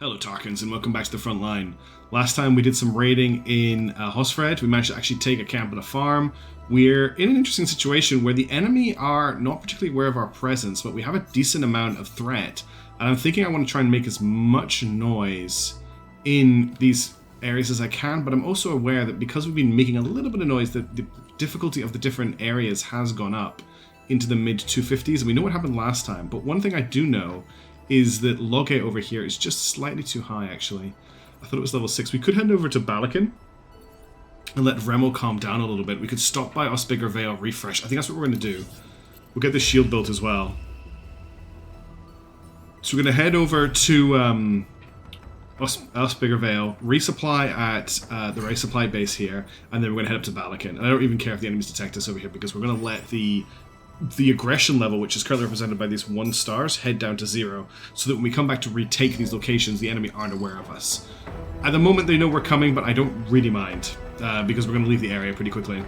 Hello Tarkins and welcome back to the front line. Last time we did some raiding in Hosfred. We managed to actually take a camp and a farm. We're in an interesting situation where the enemy are not particularly aware of our presence, but we have a decent amount of threat. And I'm thinking I want to try and make as much noise in these areas as I can, but I'm also aware that because we've been making a little bit of noise, that the difficulty of the different areas has gone up into the mid 250s, and we know what happened last time. But one thing I do know is that Loge over here is just slightly too high, actually. I thought it was level 6. We could head over to Balakin and let Remo calm down a little bit. We could stop by Osbigger Vale, refresh. I think that's what we're going to do. We'll get the shield built as well. So we're going to head over to Osbigger Vale, resupply at the resupply base here, and then we're going to head up to Balakin. And I don't even care if the enemies detect us over here, because we're going to let the aggression level, which is currently represented by these 1 stars, head down to 0, so that when we come back to retake these locations, the enemy aren't aware of us. At the moment, they know we're coming, but I don't really mind, because we're going to leave the area pretty quickly.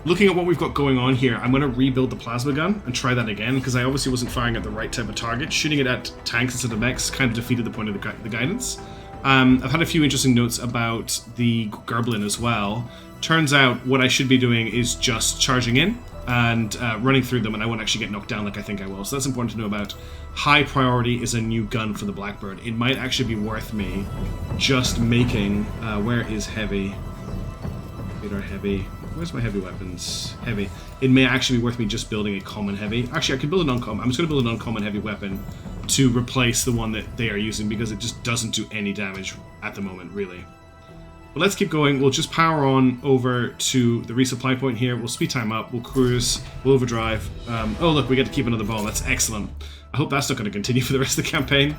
Looking at what we've got going on here, I'm going to rebuild the plasma gun and try that again, because I obviously wasn't firing at the right type of target. Shooting it at tanks instead of mechs kind of defeated the point of the guidance. I've had a few interesting notes about the Gerblin as well. Turns out what I should be doing is just charging in and running through them, and I won't actually get knocked down like I think I will. So that's important to know about. High priority is a new gun for the Blackbird. It might actually be worth me just making... where is heavy? Radar heavy. Where's my heavy weapons? Heavy. It may actually be worth me just building a common heavy. Actually, I could build an uncommon. I'm just going to build an uncommon heavy weapon to replace the one that they are using, because it just doesn't do any damage at the moment, really. But let's keep going. We'll just power on over to the resupply point here. We'll speed time up. We'll cruise. We'll overdrive. Oh, look, we get to keep another ball. That's excellent. I hope that's not going to continue for the rest of the campaign.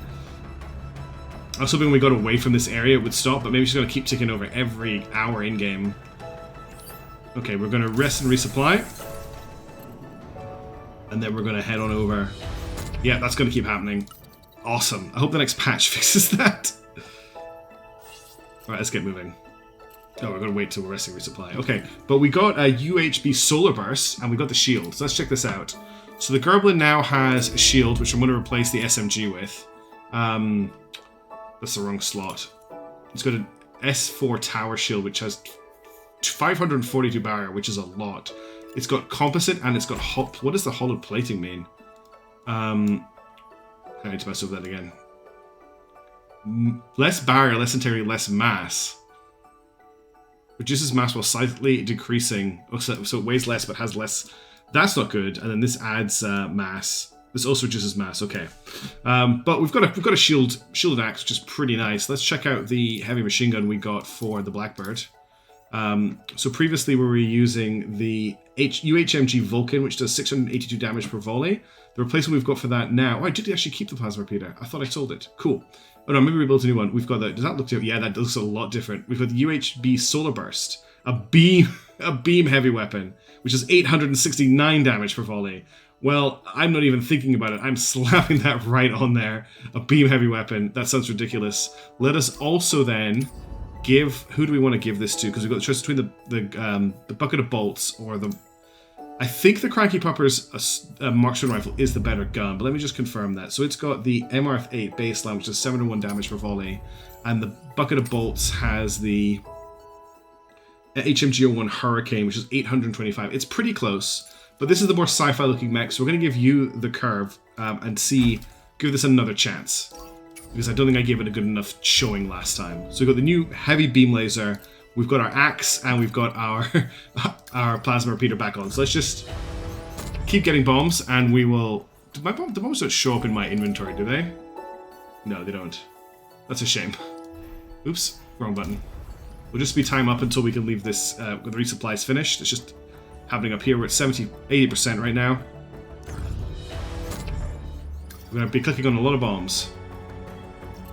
I was hoping when we got away from this area it would stop, but maybe it's going to keep ticking over every hour in-game. Okay, we're going to rest and resupply. And then we're going to head on over. Yeah, that's going to keep happening. Awesome. I hope the next patch fixes that. Alright, let's get moving. Oh, we're going to wait till we're resting resupply. Okay, but we got a UHB Solar Burst, and we got the shield. So let's check this out. So the Gerblin now has a shield, which I'm going to replace the SMG with. That's the wrong slot. It's got an S4 Tower shield, which has 542 barrier, which is a lot. It's got composite, and it's got hot... What does the hollowed plating mean? I need to mess over that again. Less barrier, less interior, less mass. Reduces mass while slightly decreasing. Oh, so it weighs less but has less. That's not good. And then this adds mass. This also reduces mass. Okay, but we've got a shielded axe, which is pretty nice. Let's check out the heavy machine gun we got for the Blackbird. So previously we were using the UHMG Vulcan, which does 682 damage per volley. The replacement we've got for that now... Oh, I did actually keep the plasma repeater. I thought I sold it. Cool. Oh no, maybe we built a new one. We've got the... Does that look different? Yeah, that looks a lot different. We've got the UHB Solar Burst. A beam heavy weapon, which is 869 damage per volley. Well, I'm not even thinking about it. I'm slapping that right on there. A beam heavy weapon. That sounds ridiculous. Let us also then give... Who do we want to give this to? Because we've got the choice between the bucket of bolts or the... I think the Cranky Popper's marksman rifle is the better gun, but let me just confirm that. So it's got the MR8 baseline, which is 701 damage per volley, and the bucket of bolts has the HMG01 Hurricane, which is 825. It's pretty close, but this is the more sci-fi looking mech, so we're going to give you the curve and give this another chance, because I don't think I gave it a good enough showing last time. So we've got the new heavy beam laser. We've got our axe, and we've got our plasma repeater back on. So let's just keep getting bombs, and we will... The bombs don't show up in my inventory, do they? No, they don't. That's a shame. Oops, wrong button. We'll just speed time up until we can leave this when the resupply is finished. It's just happening up here. We're at 80% right now. We're going to be clicking on a lot of bombs.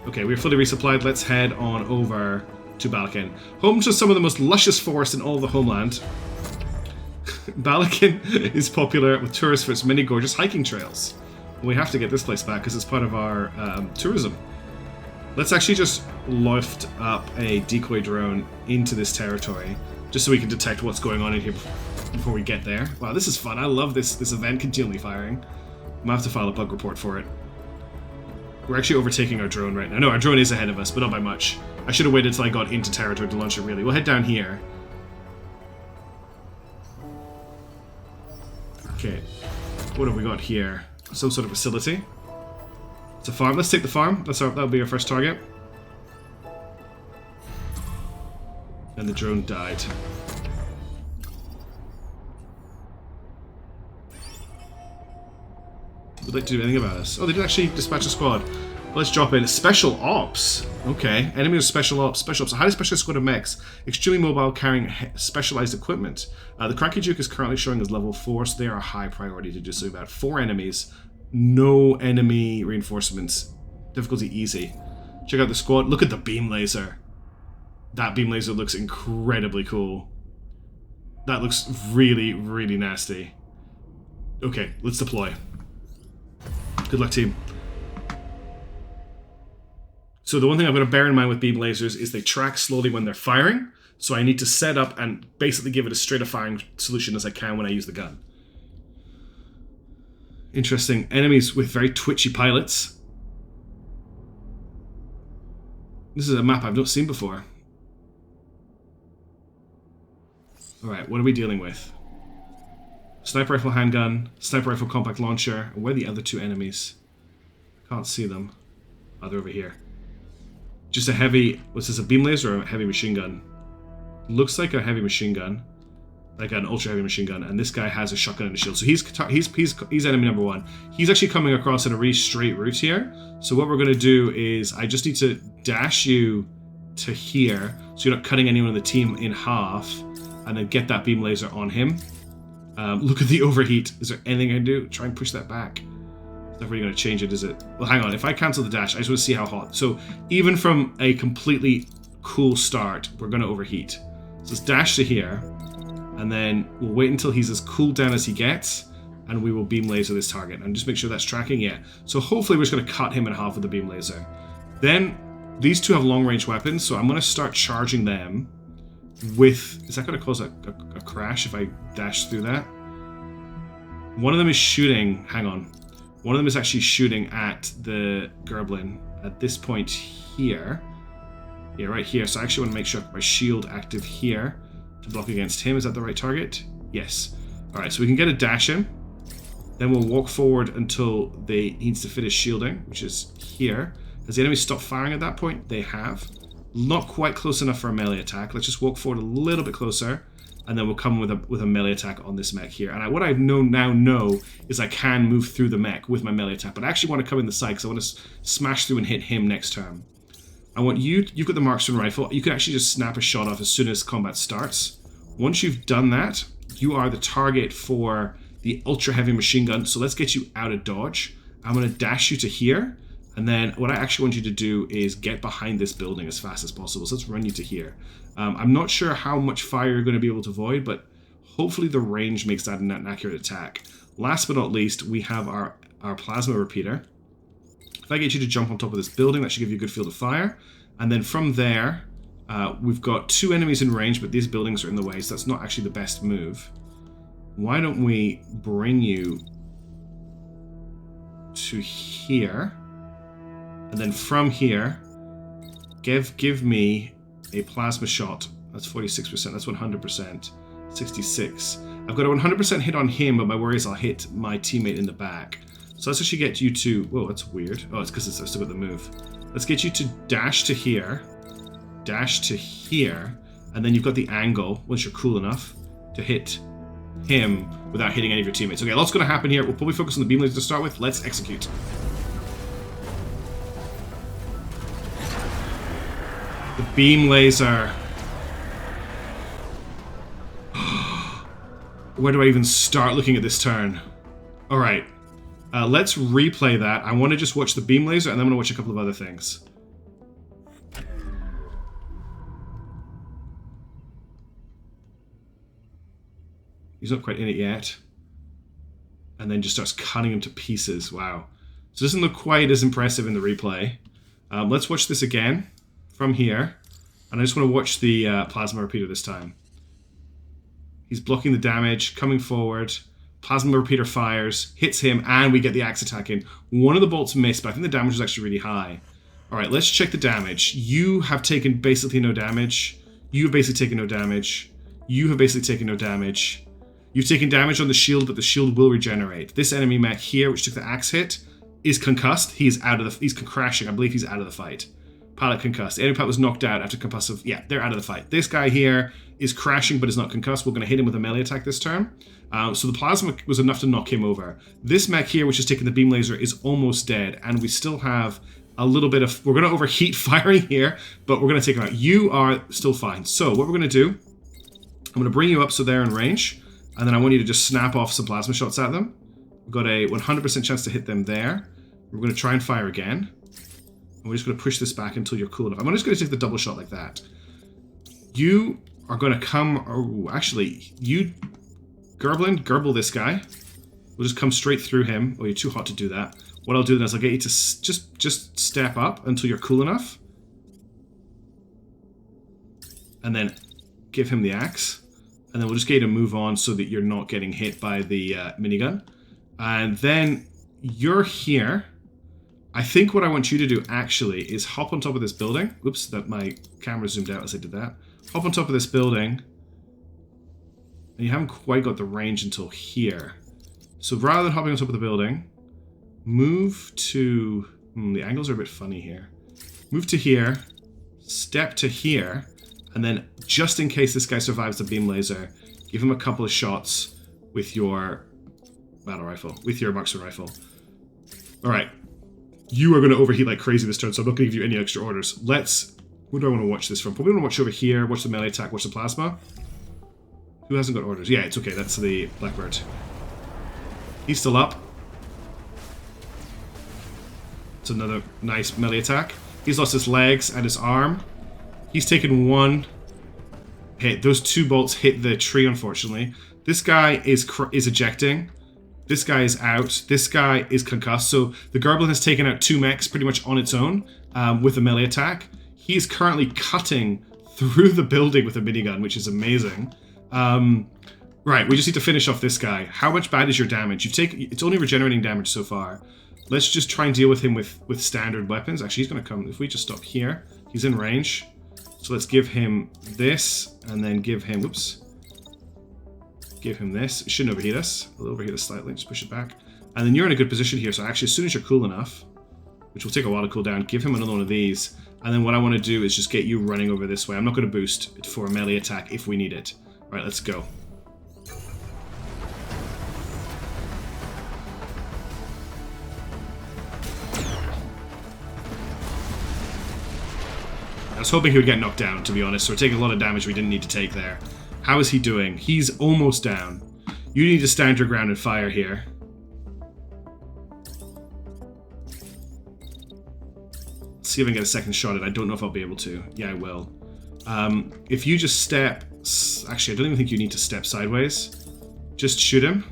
Okay, we're fully resupplied. Let's head on over to Balakin, home to some of the most luscious forest in all of the homeland. Balakin is popular with tourists for its many gorgeous hiking trails. We have to get this place back because it's part of our tourism. Let's actually just lift up a decoy drone into this territory, just so we can detect what's going on in here before we get there. Wow, this is fun. I love this event continually firing. I'm gonna have to file a bug report for it. We're actually overtaking our drone right now. No, our drone is ahead of us, but not by much. I should have waited until I got into territory to launch it, really. We'll head down here. Okay. What have we got here? Some sort of facility. It's a farm. Let's take the farm. That'll be our first target. And the drone died. Would like to do anything about this. Oh, they did actually dispatch a squad. Well, let's drop in. Special Ops. Okay. Enemy with Special Ops. Special Ops. A highly specialized squad of mechs. Extremely mobile, carrying specialized equipment. The Cranky Duke is currently showing as level 4, so they are a high priority to just about 4 enemies. No enemy reinforcements. Difficulty easy. Check out the squad. Look at the beam laser. That beam laser looks incredibly cool. That looks really, really nasty. Okay, let's deploy. Good luck, team. So the one thing I've got to bear in mind with beam lasers is they track slowly when they're firing. So I need to set up and basically give it as straight a firing solution as I can when I use the gun. Interesting. Enemies with very twitchy pilots. This is a map I've not seen before. Alright, what are we dealing with? Sniper rifle handgun, sniper rifle compact launcher. Where are the other 2 enemies? Can't see them. Oh, they're over here. Just a heavy... What's this, a beam laser or a heavy machine gun? Looks like a heavy machine gun. Like an ultra heavy machine gun. And this guy has a shotgun and a shield. So he's enemy number 1. He's actually coming across in a really straight route here. So what we're going to do is I just need to dash you to here. So you're not cutting anyone on the team in half. And then get that beam laser on him. Look at the overheat. Is there anything I can do? Try and push that back. It's not really going to change it, is it? Well, hang on. If I cancel the dash, I just want to see how hot. So even from a completely cool start, we're going to overheat. So let's dash to here. And then we'll wait until he's as cooled down as he gets. And we will beam laser this target. And just make sure that's tracking. Yeah. So hopefully we're just going to cut him in half with the beam laser. Then these 2 have long range weapons. So I'm going to start charging them. Is that going to cause a crash if I dash through that? One of them is shooting. Hang on. One of them is actually shooting at the Gerblin at this point here. Yeah, right here. So I actually want to make sure I have my shield active here to block against him. Is that the right target? Yes. Alright, so we can get a dash in. Then we'll walk forward until he needs to finish shielding, which is here. Has the enemy stopped firing at that point? They have. Not quite close enough for a melee attack. Let's just walk forward a little bit closer, and then we'll come with a melee attack on this mech here. And what I now know is I can move through the mech with my melee attack, but I actually want to come in the side because I want to smash through and hit him next turn. I want you've got the marksman rifle. You can actually just snap a shot off as soon as combat starts. Once you've done that, you are the target for the ultra heavy machine gun. So let's get you out of dodge. I'm going to dash you to here. And then what I actually want you to do is get behind this building as fast as possible. So let's run you to here. I'm not sure how much fire you're going to be able to avoid, but hopefully the range makes that an accurate attack. Last but not least, we have our plasma repeater. If I get you to jump on top of this building, that should give you a good field of fire. And then from there, we've got 2 enemies in range, but these buildings are in the way, so that's not actually the best move. Why don't we bring you to here? And then from here, give me a plasma shot. That's 46%. That's 100%. 66. I've got a 100% hit on him, but my worry is I'll hit my teammate in the back. So let's actually get you to... Whoa, that's weird. Oh, it's because I've still got the move. Let's get you to dash to here. Dash to here. And then you've got the angle, once you're cool enough, to hit him without hitting any of your teammates. Okay, lots going to happen here. We'll probably focus on the beam laser to start with. Let's execute. The beam laser. Where do I even start looking at this turn? Alright. Let's replay that. I want to just watch the beam laser, and then I'm going to watch a couple of other things. He's not quite in it yet. And then just starts cutting him to pieces. Wow. So it doesn't look quite as impressive in the replay. Let's watch this again from here. And I just want to watch the plasma repeater this time. He's blocking the damage, coming forward, Plasma repeater fires, hits him, and we get the axe attack in. One of the bolts missed, but I think the damage was actually really high. Alright, let's check the damage. You have taken basically no damage. You have basically taken no damage. You have basically taken no damage. You've taken damage on the shield, but the shield will regenerate. This enemy mech here, which took the axe hit, is concussed. He's crashing. I believe he's out of the fight. Pilot concussed. The enemy pilot was knocked out after concussive. Yeah, they're out of the fight. This guy here is crashing, but is not concussed. We're going to hit him with a melee attack this turn. So the plasma was enough to knock him over. This mech here, which is taking the beam laser, is almost dead, and we still have a little bit of... We're going to overheat firing here, but we're going to take him out. You are still fine. So what we're going to do, I'm going to bring you up so they're in range, and then I want you to just snap off some plasma shots at them. We've got a 100% chance to hit them there. We're going to try and fire again. And we're just going to push this back until you're cool enough. I'm just going to take the double shot like that. You are going to come... Oh, actually, you... Gerbil this guy. We'll just come straight through him. Oh, you're too hot to do that. What I'll do then is I'll get you to just step up until you're cool enough. And then give him the axe. And then we'll just get you to move on so that you're not getting hit by the minigun. And then you're here. I think what I want you to do actually is hop on top of this building. Oops, that my camera zoomed out as I did that. Hop on top of this building. And you haven't quite got the range until here. So rather than hopping on top of the building, move to... the angles are a bit funny here. Move to here, step to here, and then just in case this guy survives the beam laser, give him a couple of shots with your battle rifle, with your marksman rifle. Alright. You are going to overheat like crazy this turn, so I'm not going to give you any extra orders. Let's... Where do I want to watch this from? Probably want to watch over here, watch the melee attack, watch the plasma. Who hasn't got orders? Yeah, it's okay. That's the Blackbird. He's still up. It's another nice melee attack. He's lost his legs and his arm. He's taken one hit. Those two bolts hit the tree, unfortunately. This guy is ejecting. This guy is out. This guy is concussed. So the Gerbil has taken out two mechs pretty much on its own with a melee attack. He is currently cutting through the building with a minigun, which is amazing. Right, we just need to finish off this guy. How much bad is your damage? It's only regenerating damage so far. Let's just try and deal with him with standard weapons. Actually, he's going to come... If we just stop here, he's in range. So let's give him this, and then give him... Whoops. Give him this. It shouldn't overheat us. It'll overheat us slightly. Just push it back. And then you're in a good position here. So actually, as soon as you're cool enough, which will take a while to cool down, give him another one of these. And then what I want to do is just get you running over this way. I'm not going to boost it for a melee attack if we need it. All right, let's go. I was hoping he would get knocked down, to be honest, so we're taking a lot of damage we didn't need to take there. How is he doing? He's almost down. You need to stand your ground and fire here. Let's see if I can get a second shot at it. I don't know if I'll be able to. Yeah, I will. If you just step... Actually, I don't even think you need to step sideways. Just shoot him.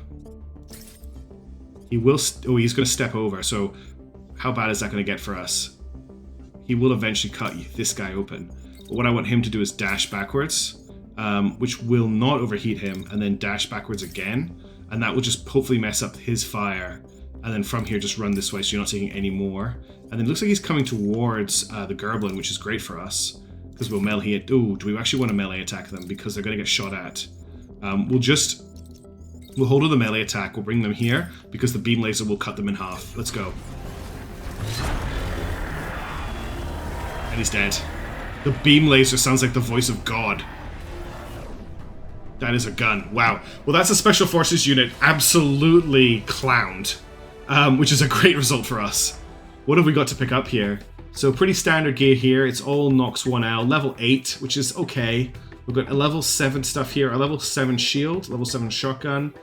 He will... Oh, he's going to step over, so how bad is that going to get for us? He will eventually cut this guy open. But what I want him to do is dash backwards, which will not overheat him, and then dash backwards again. And that will just hopefully mess up his fire. And then from here, just run this way so you're not taking any more. And then it looks like he's coming towards the Gerblin, which is great for us. Because we'll melee it. Ooh, do we actually want to melee attack them? Because they're going to get shot at. We'll hold on the melee attack. We'll bring them here, because the beam laser will cut them in half. Let's go. And he's dead. The beam laser sounds like the voice of God. That is a gun. Wow. Well, that's a Special Forces unit absolutely clowned. Which is a great result for us. What have we got to pick up here? So pretty standard gear here. It's all Nox 1L. Level 8, which is okay. We've got a level 7 stuff here. A level 7 shield. Level 7 shotgun.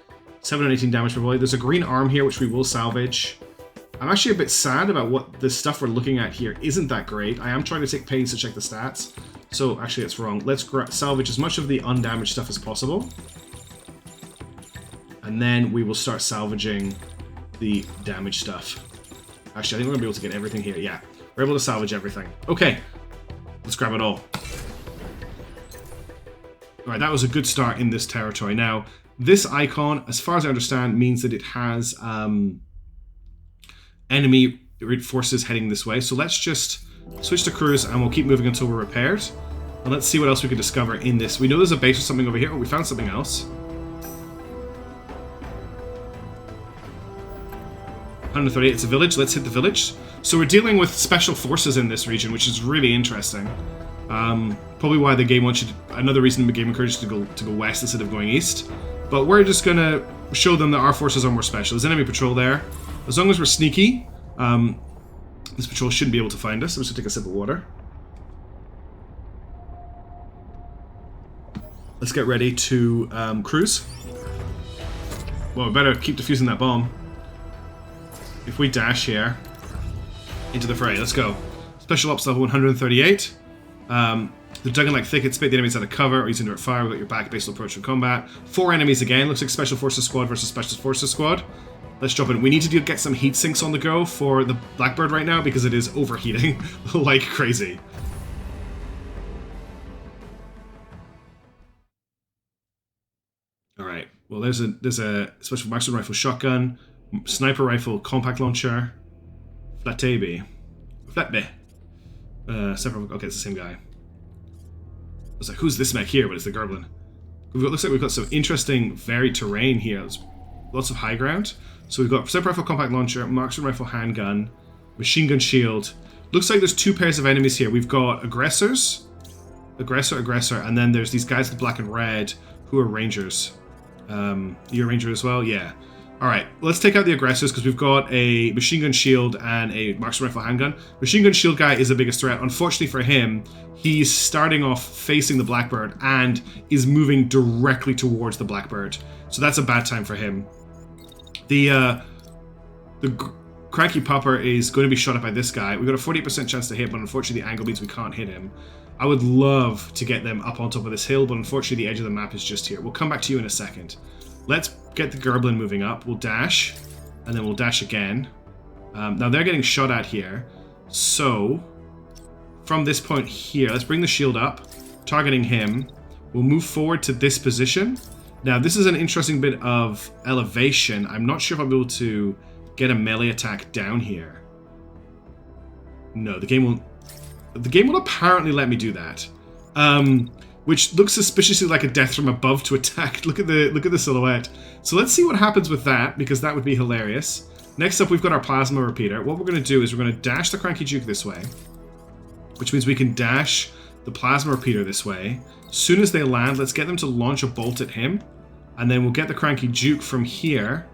718 damage per volley. There's a green arm here, which we will salvage. I'm actually a bit sad about what the stuff we're looking at here isn't that great. I am trying to take pains to check the stats. So, actually, that's wrong. Let's salvage as much of the undamaged stuff as possible. And then we will start salvaging the damaged stuff. Actually, I think we're going to be able to get everything here. Yeah, we're able to salvage everything. Okay, let's grab it all. Alright, that was a good start in this territory. Now, This icon, as far as I understand, means that it has enemy forces heading this way. So let's just switch to cruise and we'll keep moving until we're repaired. And let's see what else we can discover in this. We know there's a base or something over here. Oh, we found something else. 138, it's a village. Let's hit the village. So we're dealing with special forces in this region, which is really interesting. Probably why the game wants you to, another reason the game encourages you to go west instead of going east. But we're just gonna show them that our forces are more special. There's enemy patrol there. As long as we're sneaky, this patrol shouldn't be able to find us. I'm just gonna take a sip of water. Let's get ready to cruise. Well, we better keep defusing that bomb. If we dash here into the fray, let's go. Special ops level 138. The dug in like thickets, spit the enemies out of cover or using direct fire. We've got your back basal approach from combat. 4 enemies again. Looks like Special Forces Squad versus Special Forces Squad. Let's jump in. We need to get some heat sinks on the go for the Blackbird right now because it is overheating like crazy. All right. Well, there's a special marksman rifle, shotgun, sniper rifle, compact launcher, flatby. Okay, it's the same guy. I was like, who's this mech here? But it's the Gerblin. Looks like we've got some interesting, varied terrain here. There's lots of high ground. So we've got sniper rifle, compact launcher, marksman rifle, handgun, machine gun shield. Looks like there's 2 pairs of enemies here. We've got aggressors, aggressor, and then there's these guys with black and red who are rangers. You're a ranger as well? Yeah. Alright, let's take out the aggressors because we've got a machine gun shield and a marksman rifle handgun. Machine gun shield guy is the biggest threat. Unfortunately for him, he's starting off facing the Blackbird and is moving directly towards the Blackbird. So that's a bad time for him. The Cranky Popper is going to be shot at by this guy. We've got a 40% chance to hit, but unfortunately the angle means we can't hit him. I would love to get them up on top of this hill, but unfortunately the edge of the map is just here. We'll come back to you in a second. Let's get the Gerblin moving up. We'll dash, and then we'll dash again. Now they're getting shot at here. So, from this point here, let's bring the shield up, targeting him. We'll move forward to this position. Now, this is an interesting bit of elevation. I'm not sure if I'll be able to get a melee attack down here. No, the game will apparently let me do that. Which looks suspiciously like a death from above to attack. Look at the silhouette. So let's see what happens with that, because that would be hilarious. Next up, we've got our plasma repeater. What we're going to do is we're going to dash the Cranky Juke this way, which means we can dash the plasma repeater this way. As soon as they land, let's get them to launch a bolt at him, and then we'll get the Cranky Juke from here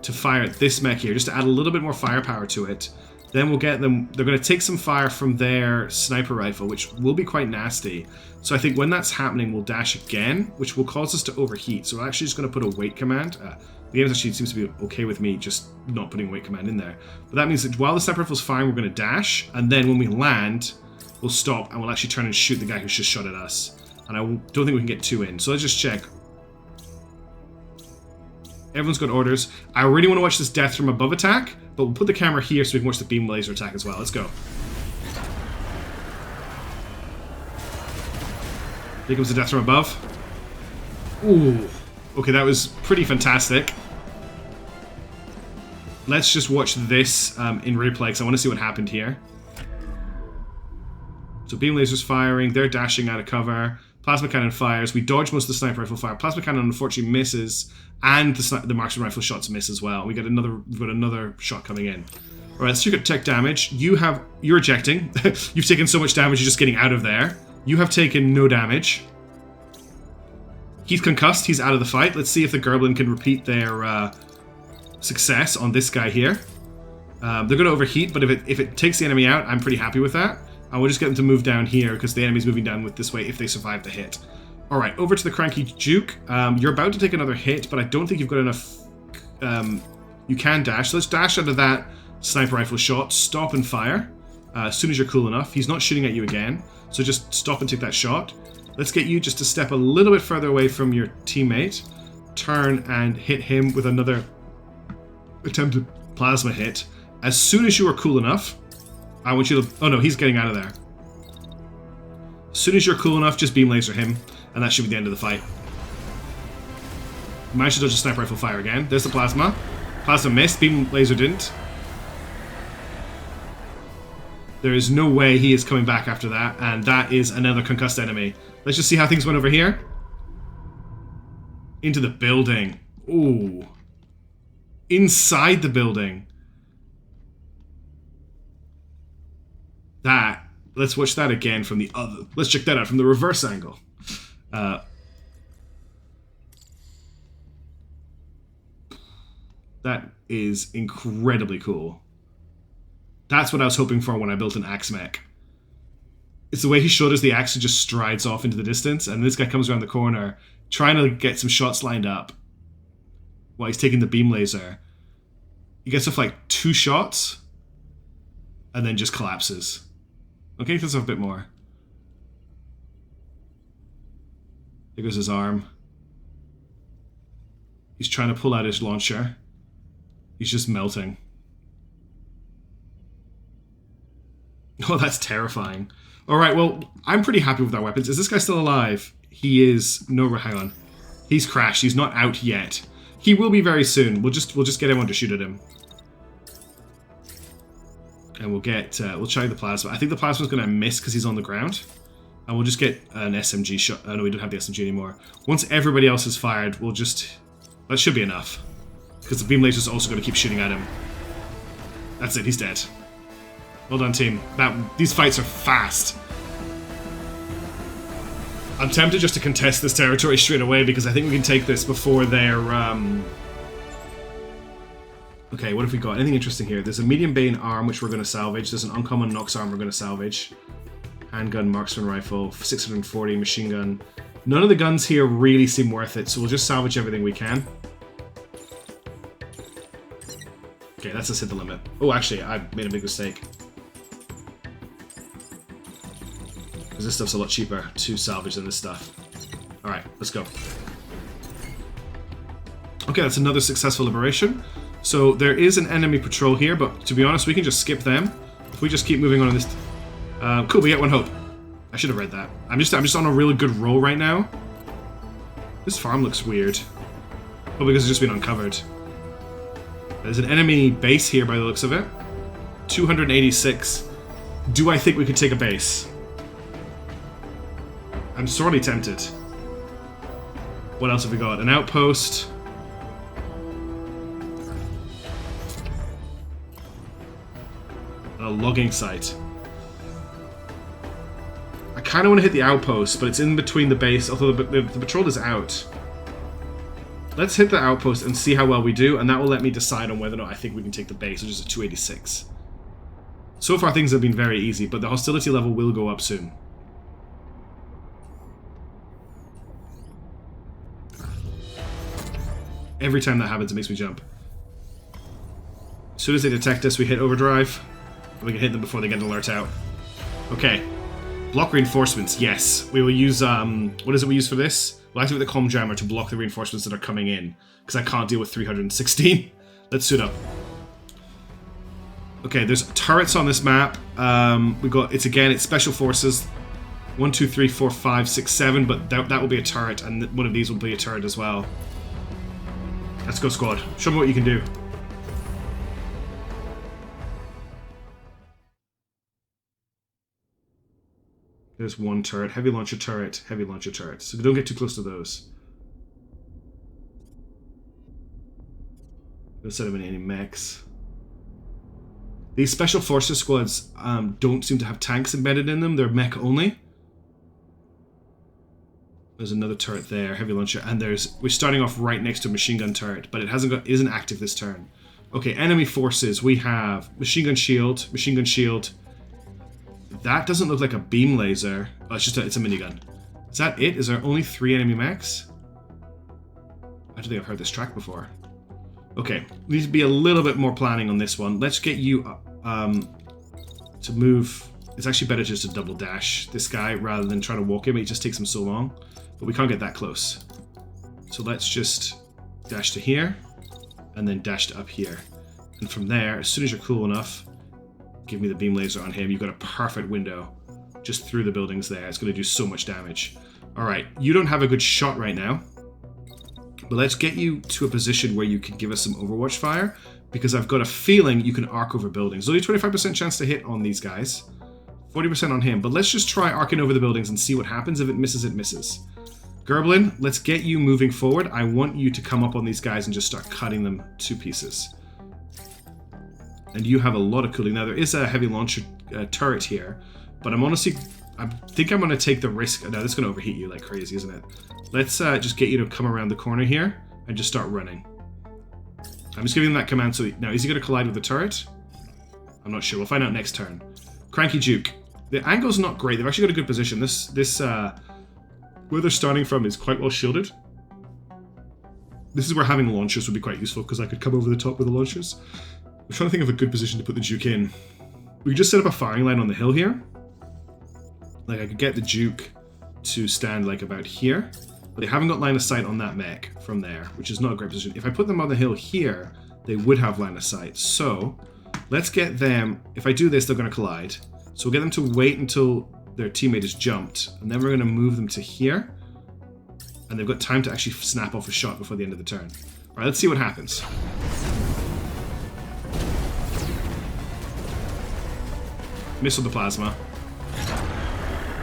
to fire at this mech here, just to add a little bit more firepower to it. Then we'll get them, they're going to take some fire from their sniper rifle, which will be quite nasty. So I think when that's happening, we'll dash again, which will cause us to overheat. So we're actually just going to put a wait command. The game actually seems to be okay with me just not putting a wait command in there. But that means that while the sniper rifle's firing, we're going to dash, and then when we land, we'll stop, and we'll actually turn and shoot the guy who's just shot at us. And I don't think we can get 2 in. So let's just check. Everyone's got orders. I really want to watch this death from above attack, but we'll put the camera here so we can watch the beam laser attack as well. Let's go. Here comes the death from above. Ooh. Okay, that was pretty fantastic. Let's just watch this in replay because I want to see what happened here. So beam lasers firing. They're dashing out of cover. Plasma cannon fires. We dodge most of the sniper rifle fire. Plasma cannon unfortunately misses, and the marksman rifle shots miss as well. We've got another shot coming in. All right, let's check tech damage. You're ejecting. You've taken so much damage. You're just getting out of there. You have taken no damage. He's concussed. He's out of the fight. Let's see if the Gerblin can repeat their success on this guy here. They're going to overheat, but if it takes the enemy out, I'm pretty happy with that. I will just get them to move down here because the enemy's moving down with this way if they survive the hit. Alright, over to the Cranky Juke. You're about to take another hit, but I don't think you've got enough... you can dash. So let's dash out of that sniper rifle shot. Stop and fire as soon as you're cool enough. He's not shooting at you again, so just stop and take that shot. Let's get you just to step a little bit further away from your teammate. Turn and hit him with another attempted plasma hit. As soon as you are cool enough... I want you to... Oh no, he's getting out of there. As soon as you're cool enough, just beam laser him, and that should be the end of the fight. Managed to dodge a sniper rifle fire again. There's the plasma. Plasma missed. Beam laser didn't. There is no way he is coming back after that, and that is another concussed enemy. Let's just see how things went over here. Into the building. Ooh. Inside the building. That. Let's watch that again from the other. Let's check that out from the reverse angle. That is incredibly cool. That's what I was hoping for when I built an axe mech. It's the way he showed us the axe just strides off into the distance, and this guy comes around the corner trying to get some shots lined up while he's taking the beam laser. He gets off like 2 shots and then just collapses. Okay, let's have a bit more. There goes his arm. He's trying to pull out his launcher. He's just melting. Oh, that's terrifying. Alright, well, I'm pretty happy with our weapons. Is this guy still alive? He is. No, hang on. He's crashed. He's not out yet. He will be very soon. We'll just get everyone to shoot at him. And we'll try the plasma. I think the plasma's going to miss because he's on the ground. And we'll just get an SMG shot. Oh, no, we don't have the SMG anymore. Once everybody else is fired, we'll just... That should be enough. Because the beam laser's also going to keep shooting at him. That's it. He's dead. Well done, team. These fights are fast. I'm tempted just to contest this territory straight away because I think we can take this before they're... Okay, what have we got? Anything interesting here? There's a medium bane arm, which we're going to salvage. There's an uncommon Nox arm we're going to salvage. Handgun, marksman rifle, 640, machine gun. None of the guns here really seem worth it, so we'll just salvage everything we can. Okay, that's just hit the limit. Oh, actually, I made a big mistake. Because this stuff's a lot cheaper to salvage than this stuff. Alright, let's go. Okay, that's another successful liberation. So there is an enemy patrol here, but to be honest, we can just skip them. If we just keep moving on in this... cool, we get 1 hope. I should have read that. I'm just on a really good roll right now. This farm looks weird. Oh, because it's just been uncovered. There's an enemy base here by the looks of it. 286. Do I think we could take a base? I'm sorely tempted. What else have we got? An outpost. A logging site. I kind of want to hit the outpost, but it's in between the base, although the patrol is out. Let's hit the outpost and see how well we do, and that will let me decide on whether or not I think we can take the base, which is a 286. So far things have been very easy, but the hostility level will go up soon. Every time that happens, it makes me jump. As soon as they detect us, we hit overdrive. And we can hit them before they get an alert out. Okay. Block reinforcements, yes. We will use, what is it we use for this? We'll activate the comm jammer to block the reinforcements that are coming in. Because I can't deal with 316. Let's suit up. Okay, there's turrets on this map. It's special forces. 1, 2, 3, 4, 5, 6, 7, but that will be a turret, and one of these will be a turret as well. Let's go, squad. Show me what you can do. There's 1 turret. Heavy launcher turret. Heavy launcher turret. So don't get too close to those. Don't set them in any mechs. These special forces squads don't seem to have tanks embedded in them. They're mech only. There's another turret there, heavy launcher, and we're starting off right next to a machine gun turret, but it isn't active this turn. Okay, enemy forces. We have machine gun shield. That doesn't look like a beam laser. Oh, it's a minigun. Is that it? Is there only 3 enemy mechs? I don't think I've heard this track before. Okay, we need to be a little bit more planning on this one. Let's get you to move. It's actually better just to double dash this guy rather than try to walk him. It just takes him so long. But we can't get that close. So let's just dash to here and then dash to up here. And from there, as soon as you're cool enough, give me the beam laser on him. You've got a perfect window just through the buildings there. It's going to do so much damage. All right, you don't have a good shot right now. But let's get you to a position where you can give us some Overwatch fire, because I've got a feeling you can arc over buildings. There's only 25% chance to hit on these guys. 40% on him. But let's just try arcing over the buildings and see what happens. If it misses, it misses. Gerblin, let's get you moving forward. I want you to come up on these guys and just start cutting them to pieces. And you have a lot of cooling. Now, there is a heavy launcher turret here, but I'm honestly... I think I'm going to take the risk. No, this is going to overheat you like crazy, isn't it? Let's just get you to come around the corner here and just start running. I'm just giving him that command. So now, is he going to collide with the turret? I'm not sure. We'll find out next turn. Cranky Duke. The angle's not great. They've actually got a good position. Where they're starting from is quite well shielded. This is where having launchers would be quite useful, because I could come over the top with the launchers. I'm trying to think of a good position to put the Duke in. We could just set up a firing line on the hill here. Like, I could get the Duke to stand like about here, but they haven't got line of sight on that mech from there, which is not a great position. If I put them on the hill here, they would have line of sight. So let's get them, if I do this, they're going to collide. So we'll get them to wait until their teammate has jumped, and then we're going to move them to here, and they've got time to actually snap off a shot before the end of the turn. All right, let's see what happens. Miss with the plasma.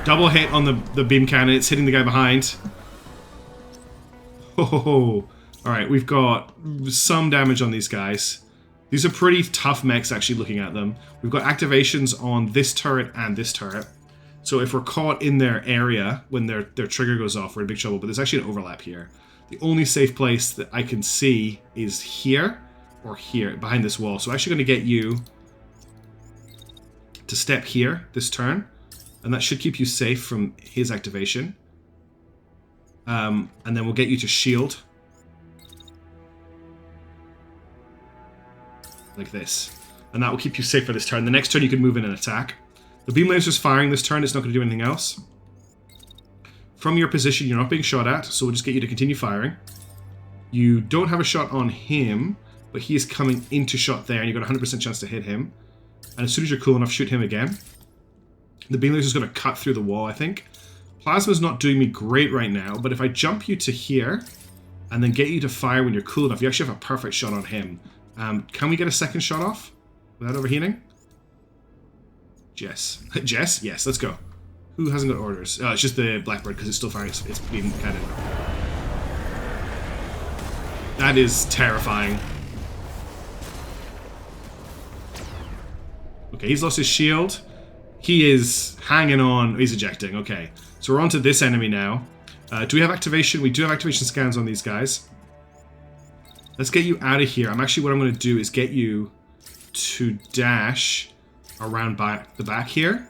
Double hit on the beam cannon. It's hitting the guy behind. Oh, all right, we've got some damage on these guys. These are pretty tough mechs, actually, looking at them. We've got activations on this turret and this turret. So if we're caught in their area when their trigger goes off, we're in big trouble. But there's actually an overlap here. The only safe place that I can see is here or here, behind this wall. So I'm actually going to get you to step here this turn. And that should keep you safe from his activation. And then we'll get you to shield. Like this. And that will keep you safe for this turn. The next turn you can move in and attack. The beam laser's firing this turn. It's not going to do anything else. From your position, you're not being shot at. So we'll just get you to continue firing. You don't have a shot on him, but he is coming into shot there. And you've got a 100% chance to hit him. And as soon as you're cool enough, shoot him again. The beam laser is going to cut through the wall, I think. Plasma's not doing me great right now, but if I jump you to here and then get you to fire when you're cool enough, you actually have a perfect shot on him. Can we get a second shot off without overheating? Jess. Jess? Yes, let's go. Who hasn't got orders? Oh, it's just the Blackbird, because it's still firing its beam cannon. That is terrifying. Okay, he's lost his shield. He is hanging on. He's ejecting. Okay. So we're on to this enemy now. Do we have activation? We do have activation scans on these guys. Let's get you out of here. What I'm going to do is get you to dash around the back here.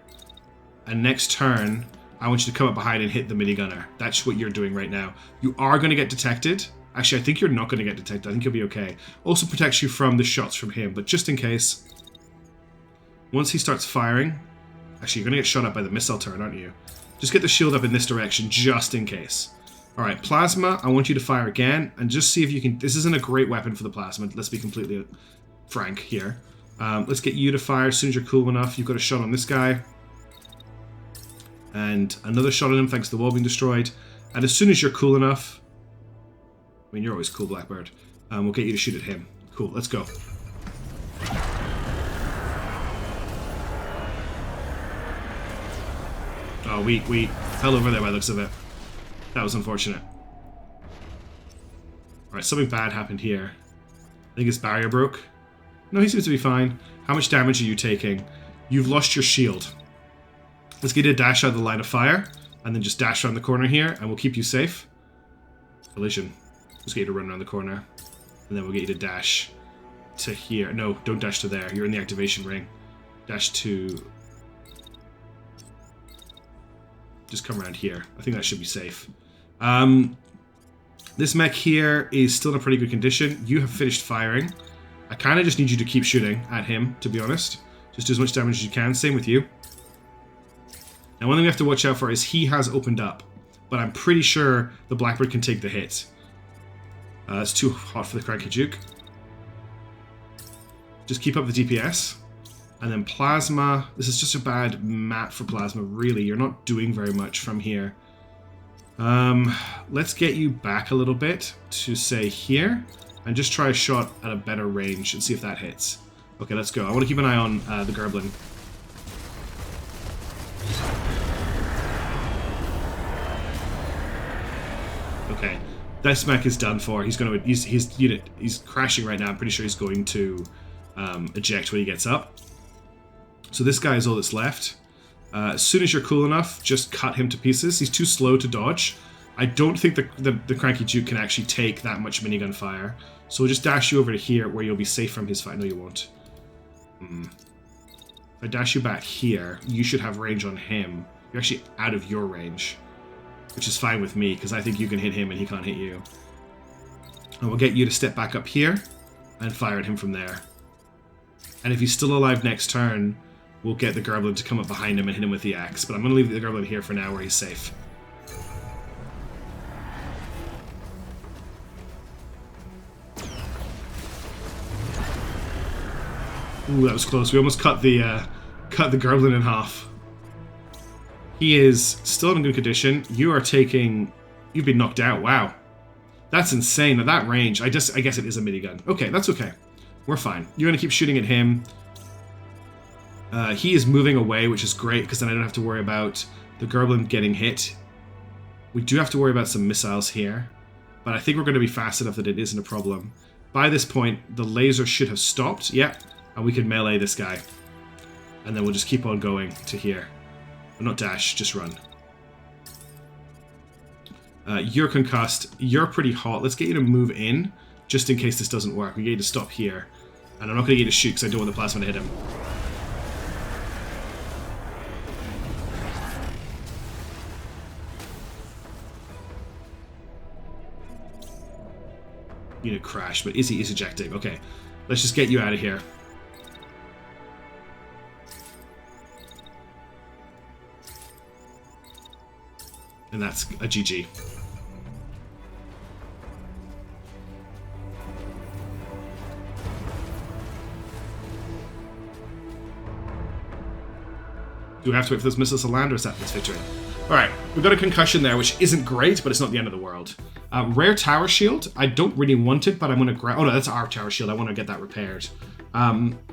And next turn, I want you to come up behind and hit the minigunner. That's what you're doing right now. You are going to get detected. Actually, I think you're not going to get detected. I think you'll be okay. Also protects you from the shots from him. But just in case, once he starts firing... Actually, you're going to get shot up by the missile turret, aren't you? Just get the shield up in this direction, just in case. Alright, Plasma, I want you to fire again, and just see if you can... This isn't a great weapon for the Plasma, let's be completely frank here. Let's get you to fire as soon as you're cool enough. You've got a shot on this guy. And another shot on him, thanks to the wall being destroyed. And as soon as you're cool enough... I mean, you're always cool, Blackbird. We'll get you to shoot at him. Cool, let's go. Oh, we fell over there by the looks of it. That was unfortunate. Alright, something bad happened here. I think his barrier broke. No, he seems to be fine. How much damage are you taking? You've lost your shield. Let's get you to dash out of the line of fire, and then just dash around the corner here, and we'll keep you safe. Collision. Let's get you to run around the corner, and then we'll get you to dash to here. No, don't dash to there. You're in the activation ring. Dash to... Just come around here. I think that should be safe. This mech here is still in a pretty good condition. You have finished firing. I kind of just need you to keep shooting at him, to be honest. Just do as much damage as you can. Same with you. Now, one thing we have to watch out for is he has opened up. But I'm pretty sure the Blackbird can take the hit. It's too hot for the Cranky Duke. Just keep up the DPS. And then Plasma. This is just a bad map for Plasma, really. You're not doing very much from here. Let's get you back a little bit to, say, here. And just try a shot at a better range and see if that hits. Okay, let's go. I want to keep an eye on the Gerblin. Okay, this mech is done for. He's going to. He's crashing right now. I'm pretty sure he's going to eject when he gets up. So this guy is all that's left. As soon as you're cool enough, just cut him to pieces. He's too slow to dodge. I don't think the Cranky Duke can actually take that much minigun fire. So we'll just dash you over to here where you'll be safe from his fire. No, you won't. If I dash you back here, you should have range on him. You're actually out of your range, which is fine with me because I think you can hit him and he can't hit you. And we'll get you to step back up here and fire at him from there. And if he's still alive next turn, we'll get the Gerblin to come up behind him and hit him with the axe. But I'm going to leave the Gerblin here for now where he's safe. Ooh, that was close. We almost cut the Gerblin in half. He is still in good condition. You are taking... You've been knocked out. Wow. That's insane. At that range, I guess it is a minigun. Okay, that's okay. We're fine. You're going to keep shooting at him. He is moving away, which is great, because then I don't have to worry about the Gerblin getting hit. We do have to worry about some missiles here, but I think we're going to be fast enough that it isn't a problem. By this point, the laser should have stopped. Yep. And we can melee this guy. And then we'll just keep on going to here. Not dash, just run. You're concussed. You're pretty hot. Let's get you to move in, just in case this doesn't work. We get you to stop here. And I'm not going to get you to shoot because I don't want the plasma to hit him. Unit crash, but is he ejecting? Okay. Let's just get you out of here. And that's a GG. Do we have to wait for those missiles to land, or is that this victory? Alright, we've got a concussion there, which isn't great, but it's not the end of the world. Rare tower shield. I don't really want it, but I'm going to grab... Oh no, that's our tower shield. I want to get that repaired.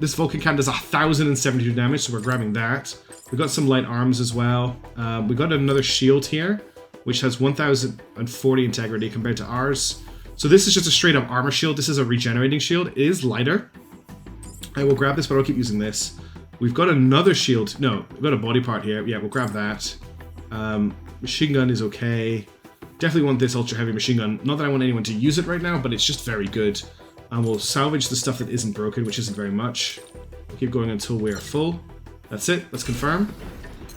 This Vulcan cannon does 1,072 damage, so we're grabbing that. We've got some light arms as well. We got another shield here, which has 1,040 integrity compared to ours. So this is just a straight up armor shield. This is a regenerating shield. It is lighter. I will grab this, but I'll keep using this. We've got another shield. No, we've got a body part here. Yeah, we'll grab that. Machine gun is okay. Definitely want this ultra heavy machine gun. Not that I want anyone to use it right now, but it's just very good. And we'll salvage the stuff that isn't broken, which isn't very much. We'll keep going until we are full. That's it. Let's confirm.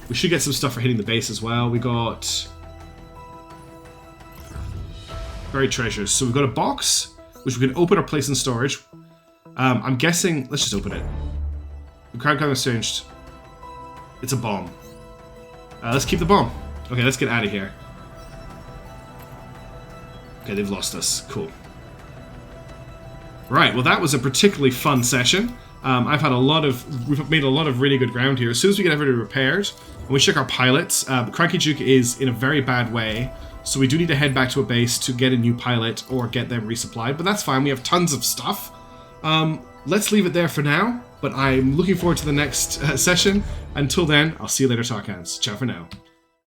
We should get some stuff for hitting the base as well. We got... buried treasures. So we've got a box, which we can open or place in storage. I'm guessing... Let's just open it. The crowd kind of exchanged. It's a bomb. Let's keep the bomb. Okay, let's get out of here. Okay, they've lost us. Cool. Right, well that was a particularly fun session. We've made a lot of really good ground here. As soon as we get everything repaired, and we check our pilots, Cranky Duke is in a very bad way, so we do need to head back to a base to get a new pilot or get them resupplied, but that's fine, we have tons of stuff. Let's leave it there for now, but I'm looking forward to the next session. Until then, I'll see you later, Talk Hands. Ciao for now.